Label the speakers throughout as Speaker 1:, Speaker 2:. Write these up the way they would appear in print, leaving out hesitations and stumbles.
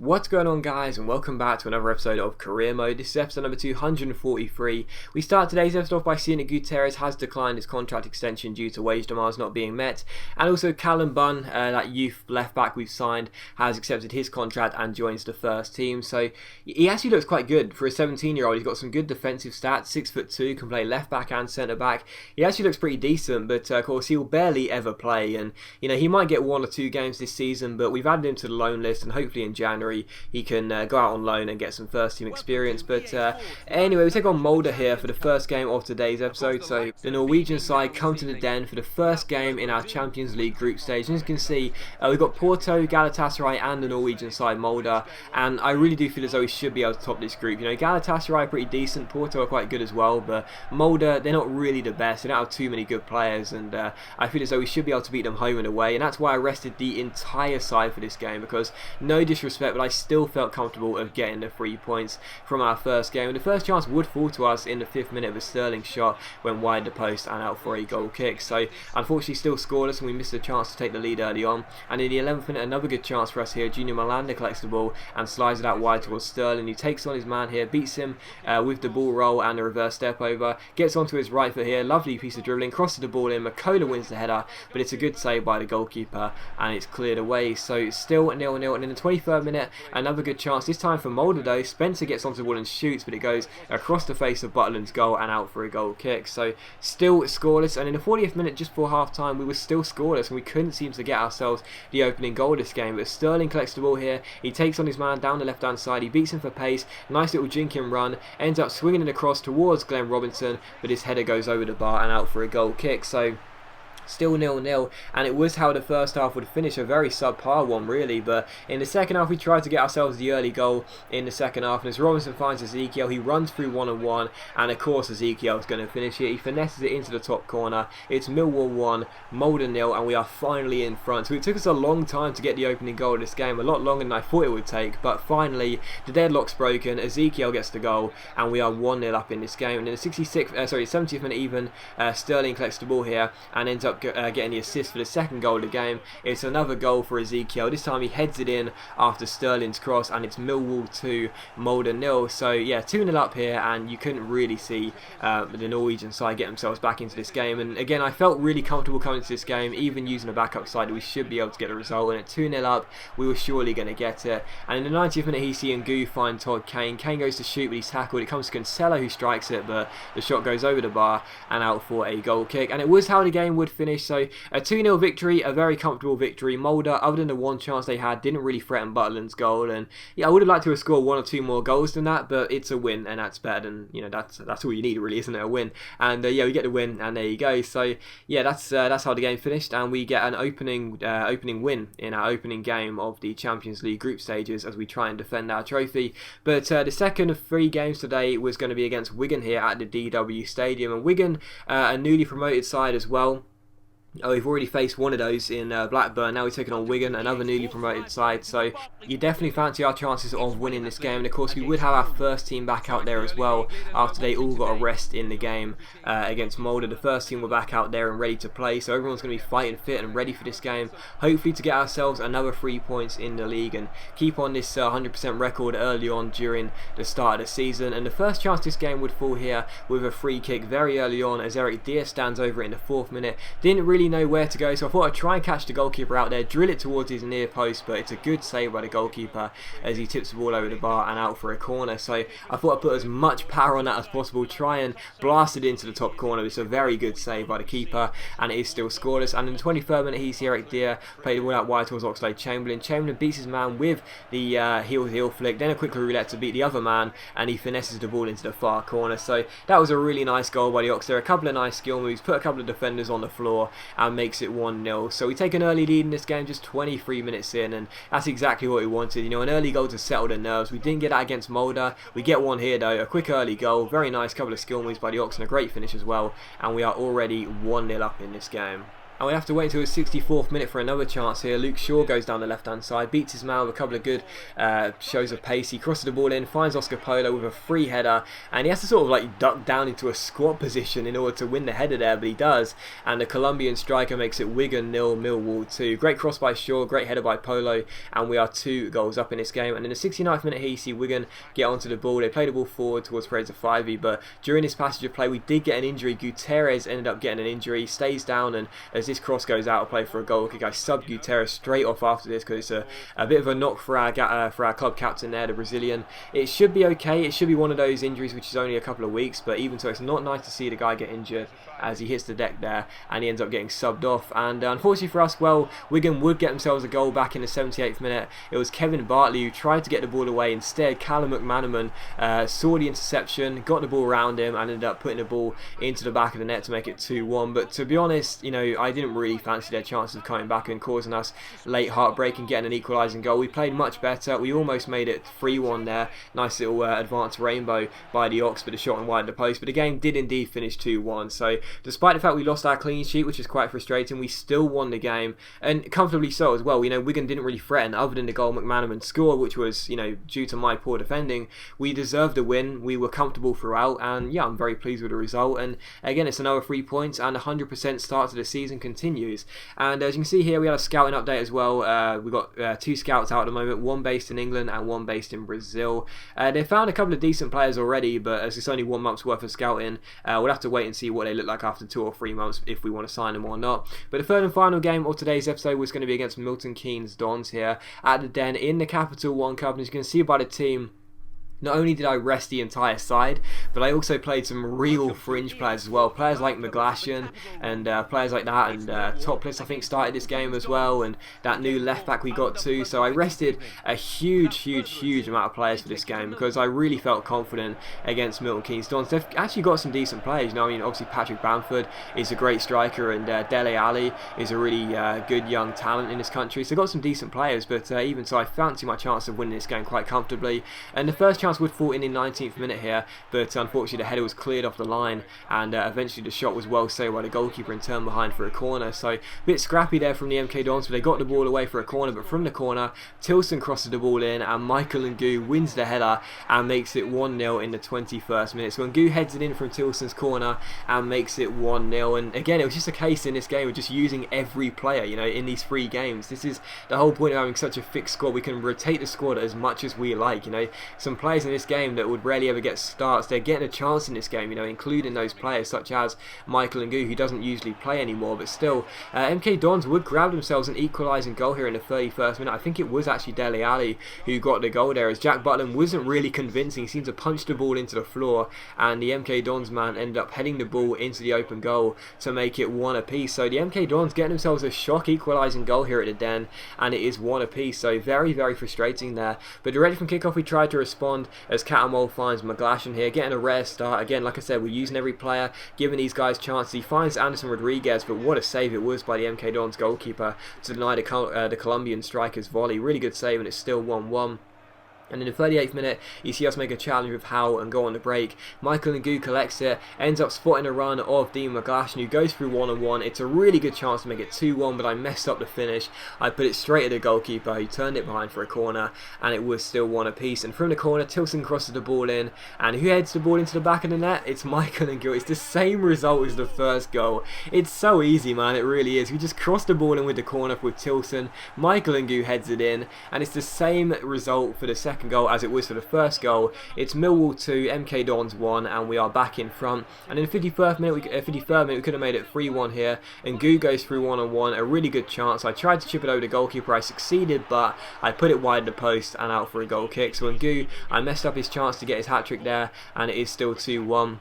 Speaker 1: What's going on, guys, and welcome back to another episode of Career Mode. This is episode number 243. We start today's episode off by seeing that Gutierrez has declined his contract extension due to wage demands not being met, and also Callum Bunn, that youth left back we've signed, has accepted his contract and joins the first team. So he actually looks quite good for a 17-year-old. He's got some good defensive stats, 6'2", can play left back and centre back. He actually looks pretty decent, but of course he'll barely ever play, and he might get 1 or 2 games this season, but we've added him to the loan list, and hopefully in January he can go out on loan and get some first team experience. But anyway, we take on Molde here for the first game of today's episode. So the Norwegian side come to the Den for the first game in our Champions League group stage, and as you can see, we've got Porto, Galatasaray and the Norwegian side Molde, and I really do feel as though we should be able to top this group. Galatasaray are pretty decent, Porto are quite good as well, but Molde, they're not really the best. They don't have too many good players, and I feel as though we should be able to beat them home and away, and that's why I rested the entire side for this game, because no disrespect, but I still felt comfortable of getting the 3 points from our first game. And the first chance would fall to us in the 5th minute of a Sterling shot, went wide the post and out for a goal kick. So unfortunately still scoreless, and we missed a chance to take the lead early on. And in the 11th minute, another good chance for us here. Junior Malander collects the ball and slides it out wide towards Sterling. He takes on his man here, beats him with the ball roll and a reverse step over, gets onto his right foot here, lovely piece of dribbling, crosses the ball in. Makola wins the header, but it's a good save by the goalkeeper and it's cleared away. So still 0-0, and in the 23rd minute, another good chance, this time for Molde though. Spencer gets onto the ball and shoots, but it goes across the face of Butland's goal and out for a goal kick. So still scoreless, and in the 40th minute, just before half time, we were still scoreless and we couldn't seem to get ourselves the opening goal this game. But Sterling collects the ball here, he takes on his man down the left hand side, he beats him for pace, nice little jinking run, ends up swinging it across towards Glenn Robinson, but his header goes over the bar and out for a goal kick. So still 0-0, and it was how the first half would finish, a very subpar one really. But in the second half we tried to get ourselves the early goal in the second half, and as Robinson finds Ezekiel, he runs through 1-on-1, and of course Ezekiel is going to finish it. He finesses it into the top corner. It's Millwall 1, Molde 0, and we are finally in front. So it took us a long time to get the opening goal of this game, a lot longer than I thought it would take, but finally the deadlock's broken. Ezekiel gets the goal and we are 1-0 up in this game. And in the 70th minute even, Sterling collects the ball here and ends up getting the assist for the second goal of the game. It's another goal for Ezekiel. This time he heads it in after Sterling's cross, and it's Millwall 2, Molde 0. So yeah, 2-0 up here, and you couldn't really see the Norwegian side get themselves back into this game. And again, I felt really comfortable coming to this game, even using a backup side, that we should be able to get a result. And at 2-0 up, we were surely going to get it. And in the 90th minute, Hisi and Gu find Todd Kane. Kane goes to shoot, but he's tackled. It comes to Cancelo, who strikes it, but the shot goes over the bar and out for a goal kick. And it was how the game would finish. So a 2-0 victory, a very comfortable victory. Molde, other than the one chance they had, didn't really threaten Butland's goal. And yeah, I would have liked to have scored 1 or 2 more goals than that, but it's a win, and that's better than, that's all you need really, isn't it? A win. And yeah, we get the win, and there you go. So yeah, that's how the game finished, and we get an opening win in our opening game of the Champions League group stages as we try and defend our trophy. But the second of 3 games today was going to be against Wigan here at the DW Stadium, and Wigan, a newly promoted side as well. We've already faced one of those in Blackburn. Now we're taking on Wigan, another newly promoted side. So you definitely fancy our chances of winning this game. And of course we would have our first team back out there as well, after they all got a rest in the game against Molde. The first team were back out there and ready to play, so everyone's going to be fighting fit and ready for this game, hopefully to get ourselves another 3 points in the league and keep on this 100% record early on during the start of the season. And the first chance this game would fall here with a free kick very early on, as Eric Dier stands over it in the 4th minute. Didn't really know where to go, so I thought I'd try and catch the goalkeeper out there, drill it towards his near post, but it's a good save by the goalkeeper as he tips the ball over the bar and out for a corner. So I thought I'd put as much power on that as possible, try and blast it into the top corner. It's a very good save by the keeper, and it is still scoreless. And in the 23rd minute, he's Eric Dier, played the ball out wide towards Oxlade-Chamberlain. Chamberlain beats his man with the heel flick, then a quick roulette to beat the other man, and he finesses the ball into the far corner. So that was a really nice goal by the Ox there, a couple of nice skill moves, put a couple of defenders on the floor and makes it 1-0. So we take an early lead in this game, just 23 minutes in, and that's exactly what we wanted. An early goal to settle the nerves. We didn't get that against Molde. We get one here though, a quick early goal, very nice couple of skill moves by the Ox and a great finish as well, and we are already 1-0 up in this game. and we have to wait until the 64th minute for another chance here. Luke Shaw goes down the left hand side, beats his man with a couple of good shows of pace. He crosses the ball in, finds Oscar Polo with a free header, and he has to sort of like duck down into a squat position in order to win the header there, but he does, and the Colombian striker makes it Wigan 0, Millwall 2. Great cross by Shaw, great header by Polo, and we are 2 goals up in this game. And in the 69th minute here, you see Wigan get onto the ball. They play the ball forward towards Fraser Fivey, but during this passage of play we did get an injury. Gutierrez ended up getting an injury, stays down, and as this cross goes out of play for a goal kick, I subbed Gutierrez straight off after this because it's a bit of a knock for our club captain there, the Brazilian. It should be okay. It should be one of those injuries which is only a couple of weeks, but even so, it's not nice to see the guy get injured as he hits the deck there and he ends up getting subbed off. And unfortunately for us, well, Wigan would get themselves a goal back in the 78th minute. It was Kevin Bartley who tried to get the ball away. Instead, Callum McManaman saw the interception, got the ball around him, and ended up putting the ball into the back of the net to make it 2-1. But to be honest, you know, I didn't really fancy their chances of coming back and causing us late heartbreak and getting an equalising goal. We played much better. We almost made it 3-1 there. Nice little advanced rainbow by the Ox, but a shot and wide of the post. But the game did indeed finish 2-1. So despite the fact we lost our clean sheet, which is quite frustrating, we still won the game, and comfortably so as well. You know, Wigan didn't really threaten other than the goal McManaman scored, which was, you know, due to my poor defending. We deserved a win. We were comfortable throughout, and yeah, I'm very pleased with the result. And again, it's another 3 points, and 100% start to the season continues. And as you can see here, we had a scouting update as well. We got 2 scouts out at the moment, one based in England and one based in Brazil. They found a couple of decent players already, but as it's only 1 month's worth of scouting, we'll have to wait and see what they look like after 2 or 3 months if we want to sign them or not. But the third and final game of today's episode was going to be against Milton Keynes Dons here at the Den in the Capital One Cup, and as you can see by the team, not only did I rest the entire side, but I also played some real fringe players as well. Players like McGlashan and players like that, and Topless I think started this game as well, and that new left back we got too. So I rested a huge amount of players for this game because I really felt confident against Milton Keynes Dons. They've actually got some decent players. You know, I mean, obviously Patrick Bamford is a great striker, and Dele Alli is a really good young talent in this country. So they've got some decent players, but even so, I fancy my chance of winning this game quite comfortably. And the first chance would fall in the 19th minute here, but unfortunately the header was cleared off the line, and eventually the shot was well saved by the goalkeeper and turned behind for a corner. So a bit scrappy there from the MK Dons, but they got the ball away for a corner. But from the corner, Tilson crosses the ball in, and Michael Ngoo wins the header and makes it 1-0 in the 21st minute. So Ngoo heads it in from Tilson's corner and makes it 1-0. And again, it was just a case in this game of just using every player, you know, in these 3 games. This is the whole point of having such a fixed squad. We can rotate the squad as much as we like. You know, some players in this game that would rarely ever get starts, they're getting a chance in this game, you know, including those players such as Michael Ngoo, who doesn't usually play anymore. But still, MK Dons would grab themselves an equalising goal here in the 31st minute. I think it was actually Dele Alli who got the goal there, as Jack Butland wasn't really convincing. He seemed to punch the ball into the floor, and the MK Dons man ended up heading the ball into the open goal to make it 1 apiece. So the MK Dons getting themselves a shock equalising goal here at the Den, and it is 1 apiece. So very frustrating there. But directly from kickoff we tried to respond as Catamol finds McGlashan here, getting a rare start. Again, like I said, we're using every player, giving these guys chances. He finds Anderson Rodriguez, but what a save it was by the MK Dons goalkeeper to deny the Colombian striker's volley. Really good save, and it's still 1-1. And in the 38th minute, you see us make a challenge with Howe and go on the break. Michael Ngoo collects it, ends up spotting a run of Dean McGlashan, who goes through 1-on-1. It's a really good chance to make it 2-1, but I messed up the finish. I put it straight at the goalkeeper, who turned it behind for a corner, and it was still 1 apiece. And from the corner, Tilson crosses the ball in, and who heads the ball into the back of the net? It's Michael Ngoo. It's the same result as the first goal. It's so easy, man, it really is. We just cross the ball in with the corner with Tilson. Michael Ngoo heads it in, and it's the same result for the second goal as it was for the first goal. It's Millwall 2, MK Dons 1, and we are back in front. And in the 53rd minute, we could have made it 3-1 here. And Ngoo goes through 1-on-1, a really good chance. I tried to chip it over the goalkeeper, I succeeded, but I put it wide of the post and out for a goal kick. So Ngoo, I messed up his chance to get his hat-trick there, and it is still 2-1.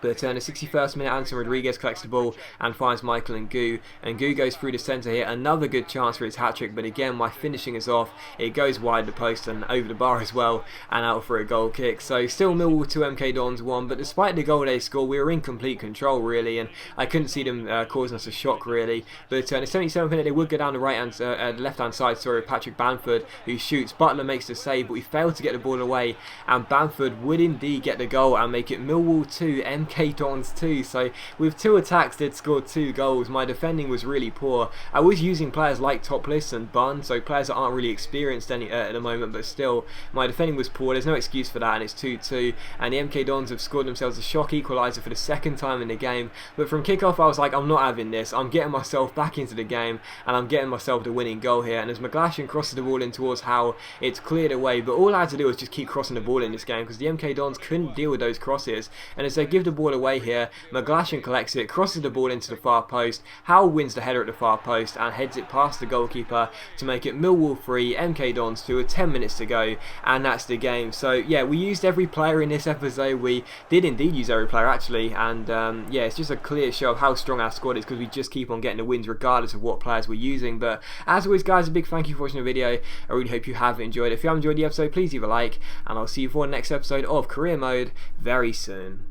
Speaker 1: But in the 61st minute, Anderson Rodriguez collects the ball and finds Michael Ngoo. And Ngoo goes through the centre here. Another good chance for his hat-trick, but again, my finishing is off. It goes wide the post and over the bar as well, and out for a goal kick. So still Millwall 2, MK Dons 1, but despite the goal they scored, we were in complete control, really, and I couldn't see them causing us a shock, really. But in the 77th minute, they would go down the left-hand side, sorry, Patrick Bamford, who shoots. Butler makes the save, but we failed to get the ball away, and Bamford would indeed get the goal and make it Millwall 2, MK MK Dons too. So with 2 attacks they'd scored 2 goals. My defending was really poor. I was using players like Topless and Bun, so players that aren't really experienced at the moment, but still my defending was poor. There's no excuse for that, and it's 2-2, and the MK Dons have scored themselves a shock equaliser for the 2nd time in the game. But from kickoff I was like, I'm not having this. I'm getting myself back into the game and I'm getting myself the winning goal here. And as McGlashan crosses the ball in towards Howe, it's cleared away, but all I had to do was just keep crossing the ball in this game because the MK Dons couldn't deal with those crosses. And as they give the ball away here, McGlashan collects it, crosses the ball into the far post. Howe wins the header at the far post and heads it past the goalkeeper to make it Millwall 3, MK Dons 2 with 10 minutes to go, and that's the game. So yeah, we used every player in this episode. We did indeed use every player actually, and yeah, it's just a clear show of how strong our squad is because we just keep on getting the wins regardless of what players we're using. But as always guys, a big thank you for watching the video. I really hope you have enjoyed it. If you have enjoyed the episode, please leave a like, and I'll see you for the next episode of Career Mode very soon.